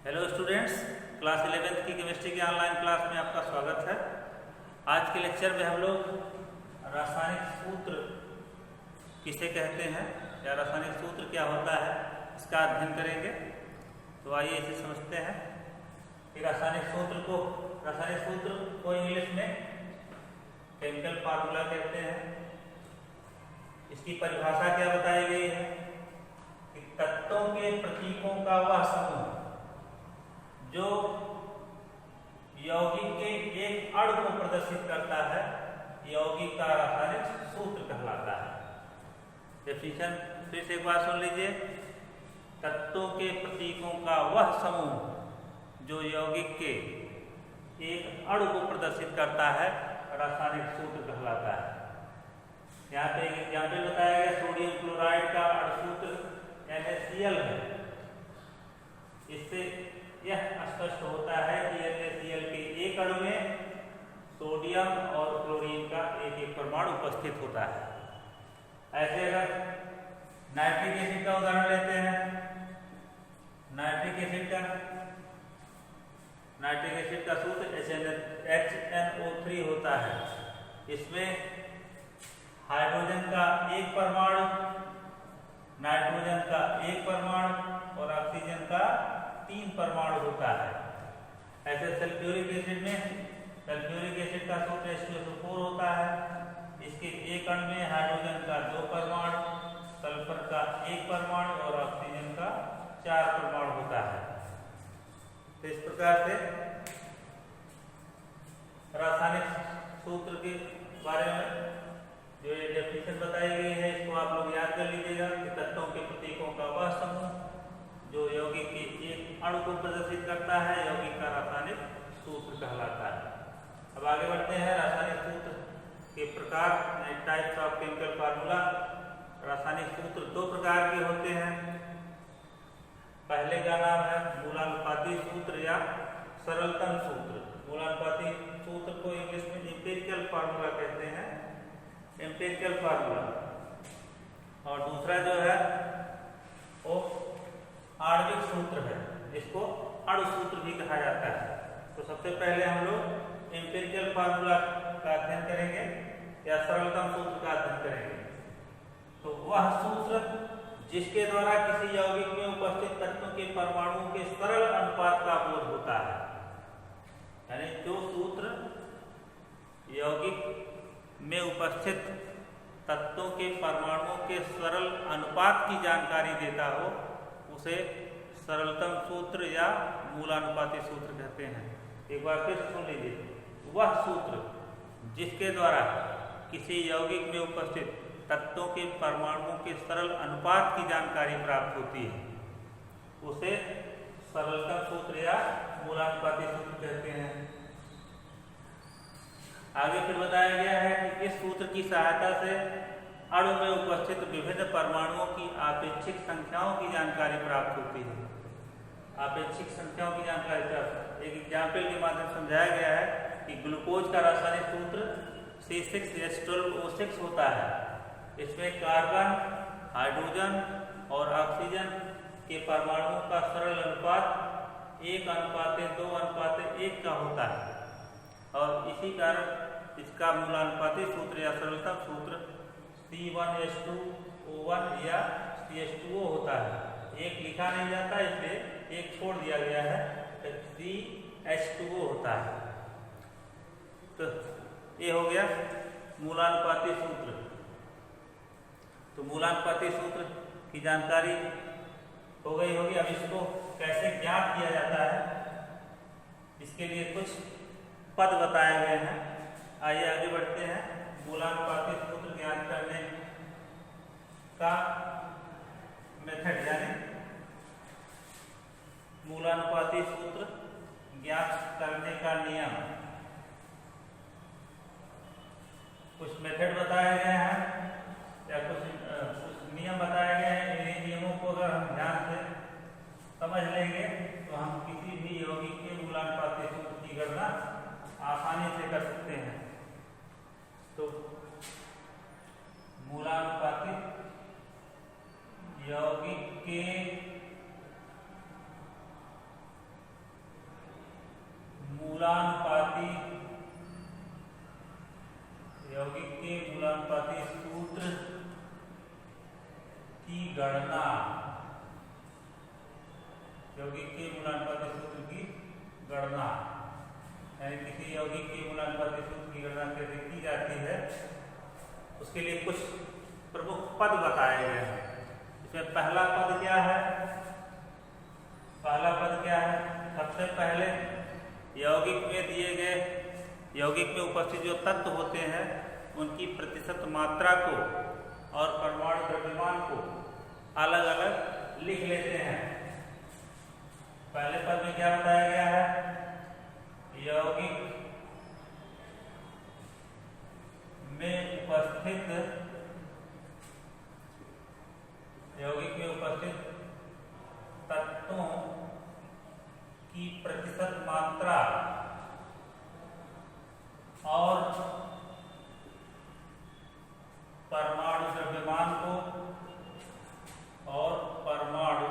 Hello students, class 11th की chemistry की online class में आपका स्वागत है। आज के लेक्चर में हम लोग रासायनिक सूत्र किसे कहते हैं या रासायनिक सूत्र क्या होता है इसका अध्ययन करेंगे। तो आइए इसे समझते हैं कि रासायनिक सूत्र को इंग्लिश में केमिकल फार्मूला कहते हैं। इसकी परिभाषा क्या बताई गई है कि तत्वों के प्रतीकों का वह समूह जो यौगिक के एक अणु को प्रदर्शित करता है, यौगिक का रासायनिक सूत्र कहलाता है। डेफिनेशन फिर से एक बार सुन लीजिए। तत्वों के प्रतीकों का वह समूह जो यौगिक के एक अणु को प्रदर्शित करता है, रासायनिक सूत्र कहलाता है। यहाँ पे एक एग्जाम्पल बताया गया, सोडियम क्लोराइड का अणु सूत्र NaCl है। इससे यह स्पष्ट होता है कि NaCl के एक अणु में सोडियम और क्लोरीन का एक एक परमाणु उपस्थित होता है। ऐसे अगर नाइट्रिक एसिड का उदाहरण लेते हैं, नाइट्रिक एसिड का सूत्र HNO3 होता है। इसमें हाइड्रोजन का एक परमाणु, नाइट्रोजन का एक परमाणु और ऑक्सीजन का 3 परमाणु होता है। ऐसे सल्फ्यूरिक एसिड का सूत्र H2SO4 होता है। इसके एक अणु में हाइड्रोजन का 2 परमाणु, सल्फर का 1 परमाणु और ऑक्सीजन का 4 परमाणु होता है। तो इस प्रकार से रासायनिक सूत्र के बारे में जो ये डेफिनेशन बताई गई है, इसको आप लोग याद कर लीजिएगा कि तत्वों के प्रतीकों का वह समूह जो यौगिक के एक अणु को प्रदर्शित करता है, यौगिक का रासायनिक सूत्र कहलाता है। अब आगे बढ़ते हैं। रासायनिक सूत्र के प्रकार, टाइप्स ऑफ केमिकल फार्मूला। रासायनिक सूत्र 2 प्रकार के होते हैं। पहले का नाम है मूलानुपाती सूत्र या सरलतम सूत्र। मूलानुपाती सूत्र को इंग्लिश में एम्पिरिकल फार्मूला कहते हैं, एम्पिरिकल फार्मूला। और दूसरा जो है वो आणविक सूत्र है, जिसको अणु सूत्र भी कहा जाता है। तो सबसे पहले हम लोग एम्पिरिकल फार्मूला का अध्ययन करेंगे या सरलतम सूत्र का अध्ययन करेंगे। तो वह सूत्र जिसके द्वारा किसी यौगिक में उपस्थित तत्वों के परमाणुओं के सरल अनुपात का बोध होता है, यानी जो सूत्र यौगिक में उपस्थित तत्वों के परमाणुओं के सरल अनुपात की जानकारी देता हो, उसे सरलतम सूत्र या मूलानुपाती सूत्र कहते हैं। एक बार फिर सुन लीजिए। वह सूत्र जिसके द्वारा किसी यौगिक में उपस्थित तत्वों के परमाणुओं के सरल अनुपात की जानकारी प्राप्त होती है, उसे सरलतम सूत्र या मूलानुपाती सूत्र कहते हैं। आगे फिर बताया गया है कि इस सूत्र की सहायता से अणु में उपस्थित विभिन्न परमाणुओं की आपेक्षिक संख्याओं की जानकारी प्राप्त होती है। आपेक्षिक संख्याओं की जानकारी प्राप्त, एक एग्जाम्पल के माध्यम से समझाया गया है कि ग्लूकोज का रासायनिक सूत्र C6H12O6 होता है। इसमें कार्बन, हाइड्रोजन और ऑक्सीजन के परमाणुओं का सरल अनुपात 1:2:1 का होता है। और इसी कारण इसका मूलानुपाती सूत्र या सरलतम सूत्र C1H2O1 या CH2O होता है। एक लिखा नहीं जाता, इसलिए एक छोड़ दिया गया है, तो CH2O होता है। तो ये हो गया मूलानुपाती सूत्र। तो मूलानुपाती सूत्र की जानकारी हो गई होगी। अब इसको कैसे ज्ञात किया जाता है, इसके लिए कुछ पद बताए गए हैं। आइए आगे बढ़ते हैं। मूलानुपाती सूत्र ज्ञात करने का मेथड, यानी मूलानुपाती सूत्र ज्ञात करने का नियम। कुछ मेथड बताए गए हैं या कुछ नियम बताए गए हैं। इन नियमों को अगर हम ध्यान से समझ लेंगे तो हम किसी भी यौगिक के मूलानुपाती सूत्र की गणना आसानी से कर सकते हैं। तो मूलानुपाती यौगिक के गणना, यौगिक के मूलानुपाती सूत्र की गणना, यानी किसी यौगिक के मूलानुपाती सूत्र की गणना कैसे की जाती है उसके लिए कुछ प्रमुख पद बताए गए हैं। इसमें पहला पद क्या है? पहला पद क्या है? सबसे पहले यौगिक में दिए गए, यौगिक में उपस्थित जो तत्व होते हैं उनकी प्रतिशत मात्रा को और परमाणु द्रव्यमान को अलग अलग लिख लेते हैं। पहले पद में क्या बताया गया है? यौगिक में उपस्थित, यौगिक में उपस्थित तत्वों की प्रतिशत मात्रा और परमाणु द्रव्यमान को और परमाणु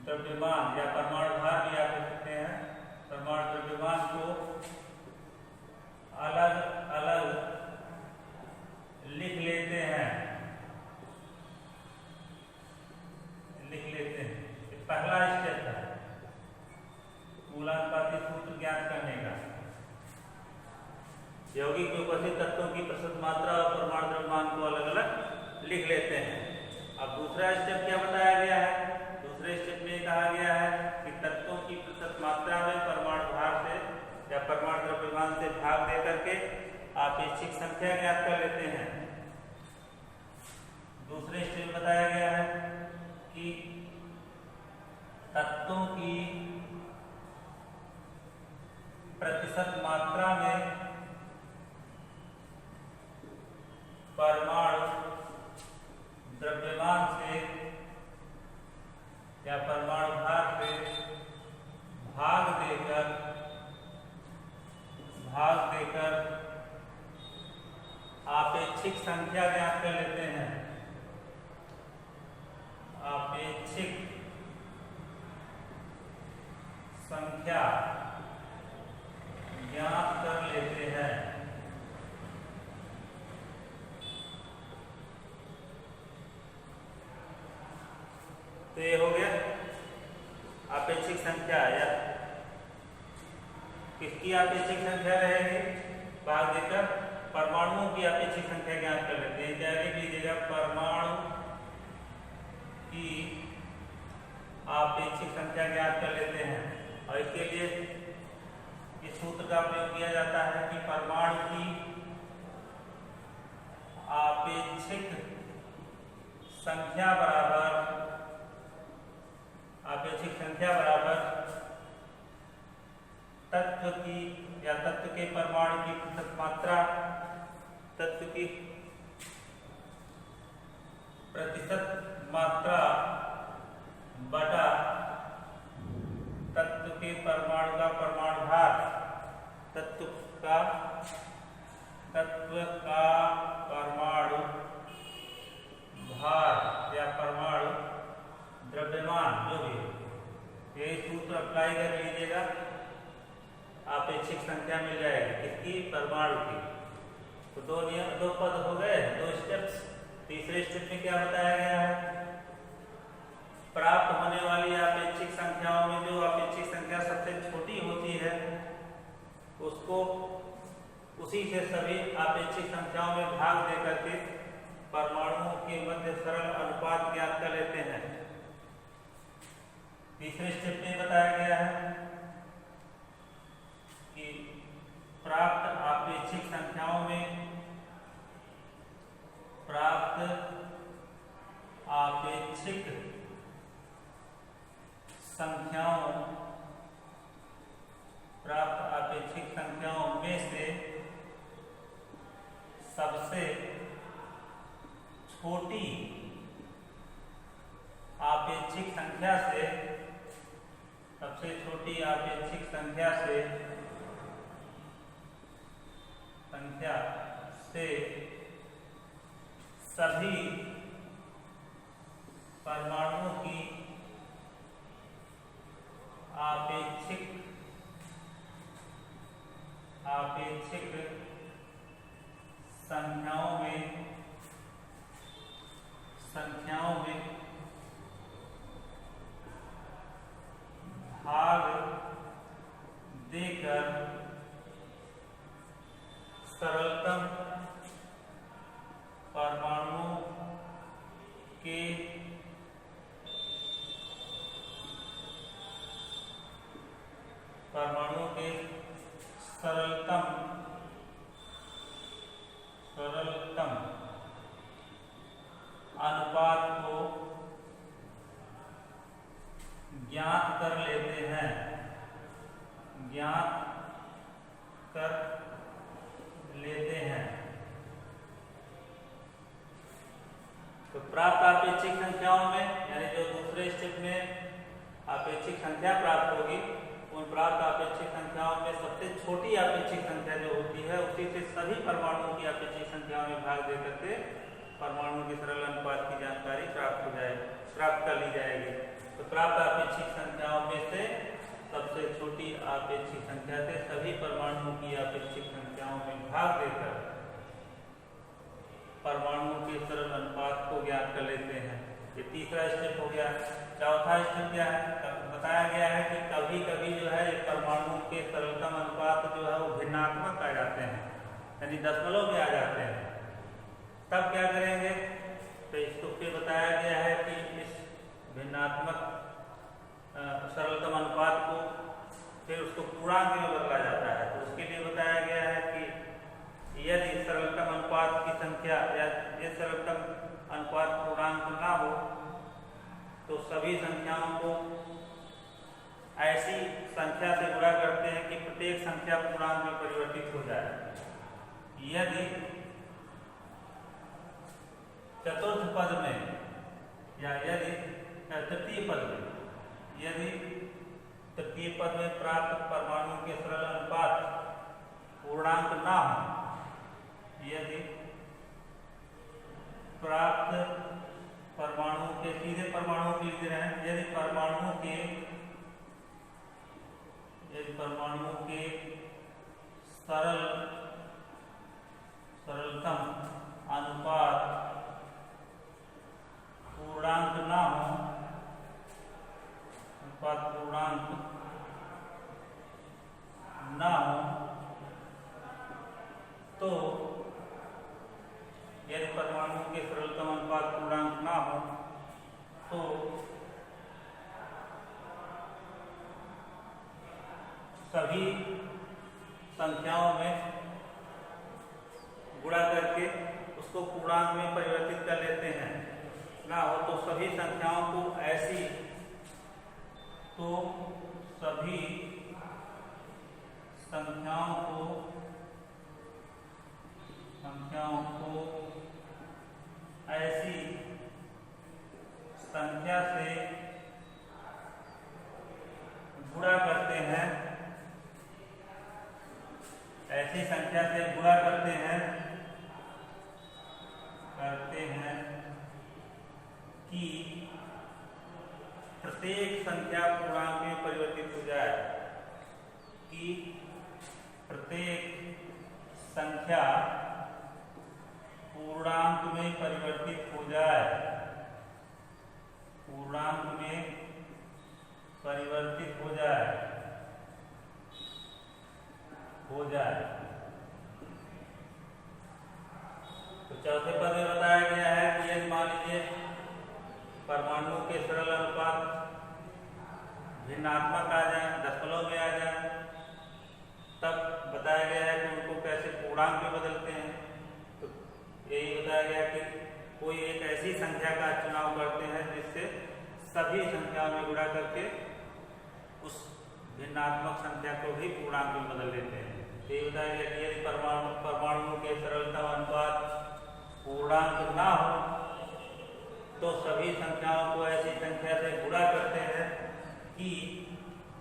द्रव्यमान या परमाणु भार भी आप लिख सकते हैं, परमाणु द्रव्यमान को अलग अलग लिख लेते हैं, लिख लेते हैं। ये पहला स्टेप है मूलानुपाती सूत्र ज्ञात करने का। यौगिक में उपस्थित तत्वों की प्रतिशत मात्रा और परमाणु द्रव्यमान को अलग अलग लिख लेते हैं। अब दूसरा स्टेप क्या बताया गया है? दूसरे स्टेप में कहा गया है कि तत्वों की प्रतिशत मात्रा में परमाणु भार से या परमाणु द्रव्यमान से भाग दे करके आप ऐच्छिक संख्या ज्ञात कर लेते हैं। दूसरे स्टेप में बताया गया है कि तत्वों की प्रतिशत मात्रा में परमाणु द्रव्यमान से या परमाणु भार से भाग देकर आपेक्षिक संख्या ज्ञात कर लेते हैं, आपेक्षिक संख्या ज्ञात कर लेते हैं। तो ये हो गया आपेक्षिक संख्या, या किसकी आपेक्षिक संख्या रहेगी? भाग देकर परमाणुओं की आपेक्षिक संख्या ज्ञात कर लेते हैं। क्या लिख लीजिएगा? परमाणु की आपेक्षिक संख्या ज्ञात कर लेते हैं। और इसके लिए इस सूत्र का प्रयोग किया जाता है कि परमाणु की आपेक्षिक संख्या बराबर, आपेक्षिक संख्या बराबर तत्व की या तत्व के परमाणु की प्रतिशत मात्रा, तत्व की प्रतिशत मात्रा बटा तत्व के परमाणु का परमाणु भार, तत्व का परमाणु भार या परमाणु द्रव्यमान जो भी, यही सूत्र अप्लाई कर लीजिएगा, आपेक्षिक संख्या मिल जाएगी किसकी? परमाणु की। तो दो पद हो गए, दो स्टेप्स। तीसरे स्टेप में क्या बताया गया है? प्राप्त होने वाली आपेक्षिक संख्याओं में जो आपेक्षिक संख्या सबसे छोटी होती है उसको उसी से सभी आपेक्षिक संख्याओं में भाग दे करके परमाणुओं के मध्य सरल अनुपात ज्ञात कर लेते हैं। तीसरे स्टेप में बताया गया है कि प्राप्त आपेक्षिक संख्याओं में, प्राप्त आपेक्षिक संख्याओं में से सबसे छोटी आपेक्षिक संख्या से, सबसे छोटी आपेक्षिक संख्या से सभी परमाणुओं की आपेक्षिक संख्याओं में संख्याओं में भाग देकर सरलतम परमाणुओं के सरलतम अनुपात को ज्ञात कर लेते हैं, तो प्राप्त आपेक्षिक संख्याओं में, यानी जो दूसरे स्टेप में आपेक्षिक संख्या प्राप्त होगी, उन प्राप्त आपेक्षिक संख्याओं में सबसे छोटी आपेक्षिक संख्या जो होती है उसी से सभी परमाणुओं की आपेक्षिक संख्याओं में भाग दे करके परमाणुओं के सरल अनुपात की जानकारी प्राप्त कर ली जाएगी। तो प्राप्त आपेक्षिक संख्याओं में से सबसे छोटी आपेक्षिक संख्या से सभी परमाणुओं की आपेक्षिक संख्याओं में भाग देकर परमाणुओं के सरल अनुपात को ज्ञात कर लेते हैं। ये तीसरा स्टेप हो गया। चौथा स्टेप क्या है? बताया गया है कि कभी कभी जो है परमाणुओं के सरलतम अनुपात जो है वो भिन्नात्मक आ जाते हैं, यानी दशमलव में आ जाते हैं। तब क्या करेंगे? तो इसको फिर बताया गया है कि इस भिन्नात्मक सरलतम अनुपात को फिर उसको पूर्णांक में बदला जाता है। तो उसके लिए बताया गया है कि यदि सरलतम अनुपात की संख्या या ये सरलतम अनुपात पूर्णांक ना हो तो सभी संख्याओं को ऐसी संख्या से गुणा करते हैं कि प्रत्येक संख्या पूर्णांक में परिवर्तित हो जाए। यदि चतुर्थ पद में या यदि तृतीय पद में प्राप्त परमाणुओं के सरल अनुपात पूर्णांक ना हो, यदि प्राप्त परमाणुओं के सीधे परमाणुओं के लिख रहे हैं, यदि परमाणुओं के सरलतम अनुपात पूर्णांक ना हो, तो यदि परमाणुओं के सरलतम अनुपात पूर्णांक ना हो तो सभी संख्याओं में गुणा करके उसको पूर्णांक में परिवर्तित कर लेते हैं। ना हो तो सभी संख्याओं को ऐसी ऐसी संख्या से गुणा करते हैं, कि प्रत्येक संख्या पूर्णांक में परिवर्तित हो जाए, पूर्णांक में परिवर्तित हो जाए, तो चौथे पद में बताया गया है कि यदि मान लीजिए परमाणुओं के सरल अनुपात भिन्नात्मक आ जाए, दशमलव में आ जाए, तब बताया गया है कि उनको कैसे पूर्णांक में बदलते हैं। तो यही बताया गया कि कोई एक ऐसी संख्या का चुनाव करते हैं जिससे सभी संख्याओं में गुणा करके उस भिन्नात्मक संख्या को भी पूर्णांक में बदल देते हैं। यही बताया गया कि यदि परमाणुओं के सरलतम अनुपात पूर्णांक ना हो तो सभी संख्याओं को ऐसी संख्या से गुणा करते हैं कि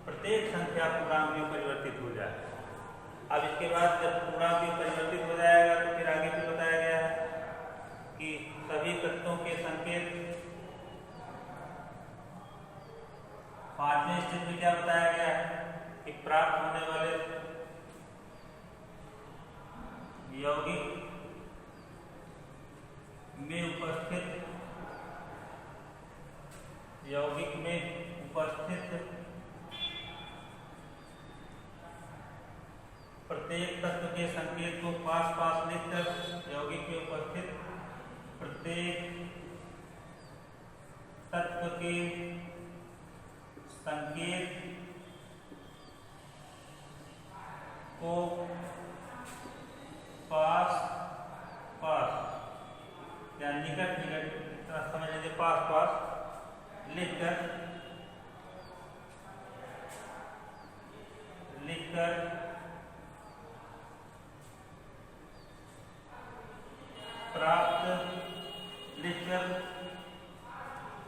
प्रत्येक संख्या पूर्णांक में परिवर्तित हो जाए। अब इसके बाद जब पूर्णांक में परिवर्तित हो जाएगा तो फिर आगे भी बताया गया है कि सभी तत्वों के संकेत, पांचवें स्टेप में क्या बताया गया है कि प्राप्त होने वाले यौगिक में उपस्थित यौगिक में उपस्थित प्रत्येक तत्व के संकेत को पास पास लिखकर यौगिक में उपस्थित प्रत्येक तत्व के संकेत को पास पास या निकट निकट समझ लीजिए पास पास लिखकर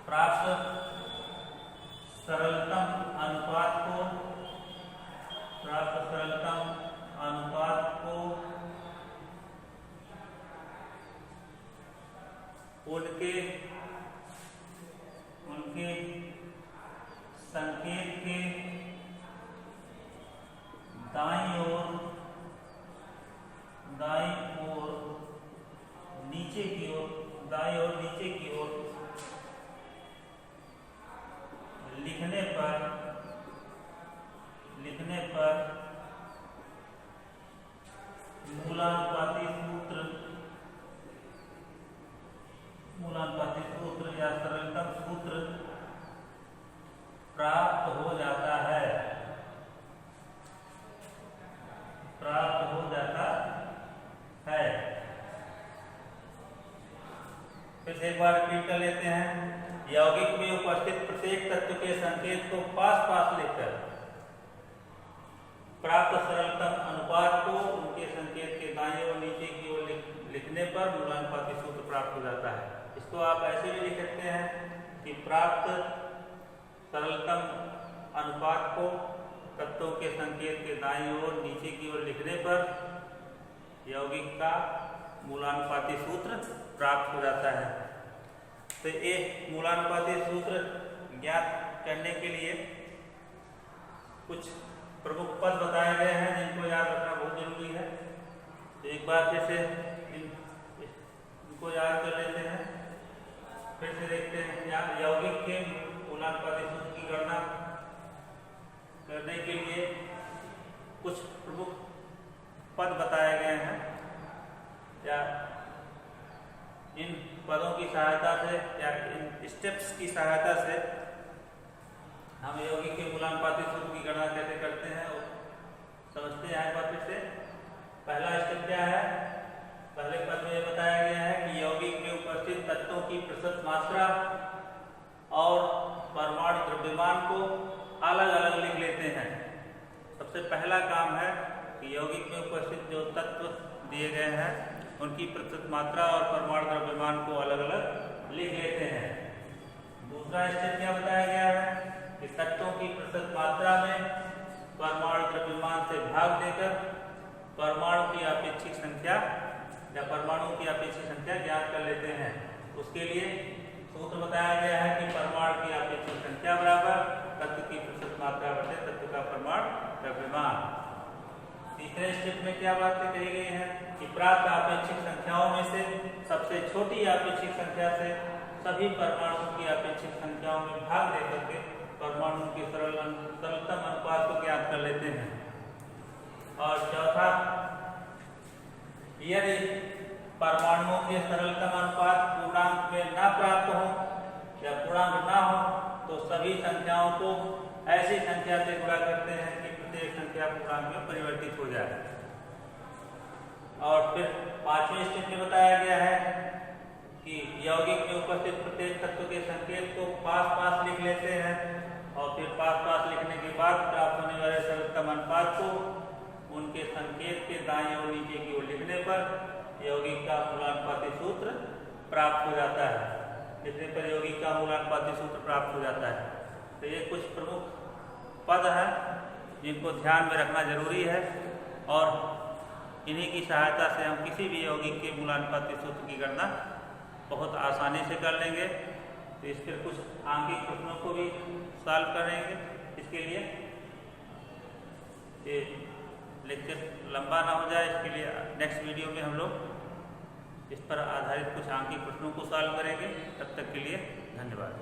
प्राप्त सरलतम अनुपात को उनके संकेत के दाईं ओर नीचे की ओर लिखने पर मूलानुपाती सूत्र या सरलतम सूत्र प्राप्त हो जाता है। फिर से एक बार रिपीट कर लेते हैं। यौगिक में उपस्थित प्रत्येक तत्व के संकेत को पास पास लिखकर प्राप्त सरलतम अनुपात को उनके संकेत के दाईं और नीचे की ओर लिखने पर मूलानुपाती सूत्र प्राप्त हो जाता है। इसको आप ऐसे भी लिख सकते हैं कि प्राप्त सरलतम अनुपात को तत्वों के संकेत के दाईं ओर नीचे की ओर लिखने पर यौगिक का मूलानुपाती सूत्र प्राप्त हो जाता है। तो ये मूलानुपाती सूत्र ज्ञात करने के लिए कुछ प्रमुख पद बताए गए हैं जिनको याद रखना बहुत जरूरी है। तो एक बार फिर से इनको याद कर लेते हैं। फिर से देखते हैं यौगिक के मूलानुपाती सूत्र की गणना करने के लिए कुछ प्रमुख पद बताए गए हैं। या इन पदों की सहायता से या इन स्टेप्स की सहायता से हम यौगिक के मूलानुपाती सूत्र की गणना कैसे करते हैं और समझते हैं। एक बार फिर से पहला स्टेप क्या है? पहले पद में बताया गया है कि यौगिक में उपस्थित तत्वों की प्रतिशत मात्रा और परमाणु द्रव्यमान को अलग अलग लिख लेते हैं। सबसे पहला काम है कि यौगिक में उपस्थित जो तत्व दिए गए हैं उनकी प्रतिशत मात्रा और परमाणु द्रव्यमान को अलग अलग लिख लेते हैं। दूसरा स्टेप क्या बताया गया है कि तत्वों की प्रतिशत मात्रा में परमाणु द्रव्यमान से भाग देकर परमाणु की अपेक्षित संख्या या परमाणु की अपेक्षित संख्या ज्ञात कर लेते हैं। उसके लिए सूत्र बताया गया है कि परमाणु की अपेक्षित संख्या बराबर तत्व की प्रतिशत मात्रा बटे तत्व का परमाणु द्रव्यमान। तीसरे स्टेप में क्या बातें कही गई हैं कि प्राप्त अपेक्षित संख्याओं में से सबसे छोटी अपेक्षित संख्या से सभी परमाणुओं की अपेक्षित संख्याओं में भाग दे करके परमाणु के सरलतम अनुपात को ज्ञात कर लेते हैं। और चौथा, यदि परमाणुओं के सरलतम अनुपात पूर्णांक में न प्राप्त हो या पूर्णांक न हो तो सभी संख्याओं को ऐसी संख्या से गुणा करते हैं कि प्रत्येक संख्या पूर्णांक में परिवर्तित हो जाए। और फिर पांचवें स्टेप में बताया गया है कि यौगिक में उपस्थित प्रत्येक तत्व के संकेत को पास पास लिख लेते हैं और फिर पास पास लिखने के बाद प्राप्त होने वाले सरलतम अनुपात को उनके संकेत के दाईं और नीचे की ओर लिखने पर यौगिक का मूलानुपाती सूत्र प्राप्त हो जाता है। लिखने पर यौगिक का मूलानुपाती सूत्र प्राप्त हो जाता है। तो ये कुछ प्रमुख पद हैं जिनको ध्यान में रखना जरूरी है और इन्हीं की सहायता से हम किसी भी यौगिक के मूलानुपाती सूत्र की गणना बहुत आसानी से कर लेंगे। तो इस पर कुछ आंकिक प्रश्नों को भी सॉल्व करेंगे। इसके लिए ये लेक्चर लंबा ना हो जाए, इसके लिए नेक्स्ट वीडियो में हम लोग इस पर आधारित कुछ आंकिक प्रश्नों को सॉल्व करेंगे। तब तक के लिए धन्यवाद।